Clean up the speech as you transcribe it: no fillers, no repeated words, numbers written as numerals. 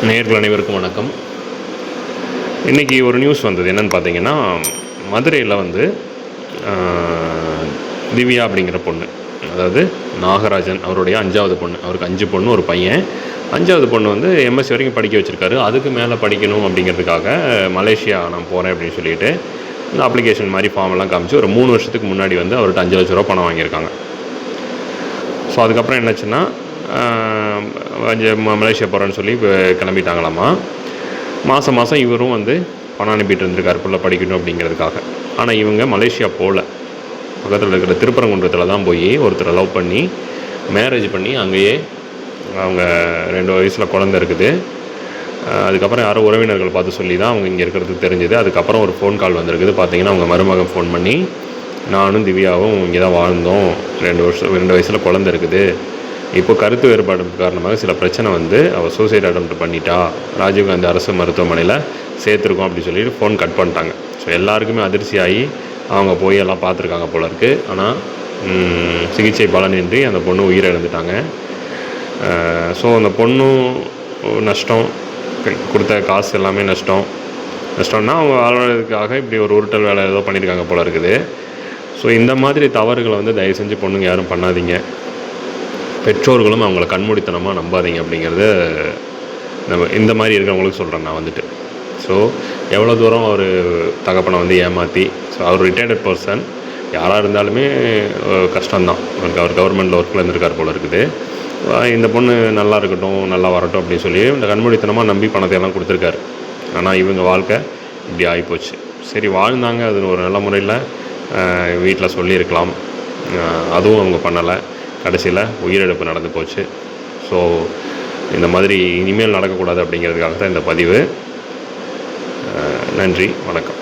நேயர்கள் அனைவருக்கும் வணக்கம். இன்றைக்கி ஒரு நியூஸ் வந்தது. என்னென்னு பார்த்தீங்கன்னா, மதுரையில் வந்து திவ்யா அப்படிங்கிற பொண்ணு, அதாவது நாகராஜன் அவருடைய 5வது பொண்ணு. அவருக்கு 5 பொண்ணு ஒரு பையன். 5வது பொண்ணு வந்து எம்எஸ்சி வரைக்கும் படிக்க வச்சுருக்காரு. அதுக்கு மேலே படிக்கணும் அப்படிங்கிறதுக்காக மலேசியா நான் போகிறேன் அப்படின்னு சொல்லிட்டு இந்த அப்ளிகேஷன் மாதிரி ஃபார்மெல்லாம் காமிச்சு ஒரு 3 வருஷத்துக்கு முன்னாடி வந்து அவர்கிட்ட 5 லட்ச ரூபா பணம் வாங்கியிருக்காங்க. ஸோ அதுக்கப்புறம் என்னாச்சுன்னா, மலேசியா போகிறேன்னு சொல்லி கிளம்பிட்டாங்களாமா. மாதம் மாதம் இவரும் வந்து பணம் அனுப்பிட்டு இருந்திருக்காரு பிள்ளை படிக்கணும் அப்படிங்கிறதுக்காக. ஆனால் இவங்க மலேசியா போகல, பக்கத்தில் இருக்கிற திருப்பரங்குன்றத்தில் தான் போய் ஒருத்தரை லவ் பண்ணி மேரேஜ் பண்ணி அங்கேயே அவங்க 2 வயசில் குழந்த இருக்குது. அதுக்கப்புறம் யாரோ உறவினர்கள் பார்த்து சொல்லி தான் அவங்க இங்கே இருக்கிறதுக்கு தெரிஞ்சுது. அதுக்கப்புறம் ஒரு ஃபோன் கால் வந்திருக்குது. பார்த்தீங்கன்னா அவங்க மருமகன் ஃபோன் பண்ணி, நானும் திவ்யாவும் இங்கே தான் வாழ்ந்தோம், 2 வயசில் குழந்த இருக்குது, இப்போ கருத்து வேறுபாடு காரணமாக சில பிரச்சனை வந்து அவள் சூசைட் அட்டெம்ப்ட் பண்ணிட்டா, ராஜீவ்காந்தி அரசு மருத்துவமனையில் சேர்த்துருக்கோம் அப்படி சொல்லிட்டு ஃபோன் கட் பண்ணிட்டாங்க. ஸோ எல்லாருக்குமே அதிர்ச்சியாகி அவங்க போய் எல்லாம் பார்த்துருக்காங்க போல இருக்குது. ஆனால் சிகிச்சை பலனின்றி அந்த பொண்ணு உயிரிழந்துட்டாங்க. ஸோ அந்த பொண்ணும் நஷ்டம், கொடுத்த காசு எல்லாமே நஷ்டம்னா அவங்க வாழ்றதுக்காக இப்படி ஒரு உருட்டல் வேலை ஏதோ பண்ணியிருக்காங்க போல இருக்குது. ஸோ இந்த மாதிரி தவறுகளை வந்து தயவு செஞ்சு பொண்ணுங்க யாரும் பண்ணாதீங்க. பெற்றோர்களும் அவங்கள கண்மூடித்தனமாக நம்பாதீங்க அப்படிங்கிறத நம்ம இந்த மாதிரி இருக்கிறவங்களுக்கு சொல்கிறேன் நான் வந்துட்டு. ஸோ எவ்வளோ தூரம் ஒரு தகப்பனை வந்து ஏமாற்றி, ஸோ அவர் ரிட்டையர்டு பர்சன், யாராக இருந்தாலுமே கஷ்டம்தான். அவர் கவர்மெண்ட்டில் ஒர்க்கில் இருந்திருக்கார் போல் இருக்குது. இந்த பொண்ணு நல்லா இருக்கட்டும், நல்லா வரட்டும் அப்படின்னு சொல்லி இந்த கண்மூடித்தனமாக நம்பி பணத்தை எல்லாம் கொடுத்துருக்காரு. ஆனால் இவங்க வாழ்க்கை இப்படி ஆகிப்போச்சு. சரி வாழ்ந்தாங்க, அது ஒரு நல்ல முறையில் வீட்டில் சொல்லியிருக்கலாம், அதுவும் அவங்க பண்ணலை. கடைசியில் உயிரிழப்பு நடந்து போச்சு. ஸோ இந்த மாதிரி இனிமேல் நடக்கக்கூடாது அப்படிங்கிறதுக்காக தான் இந்த பதிவு. நன்றி, வணக்கம்.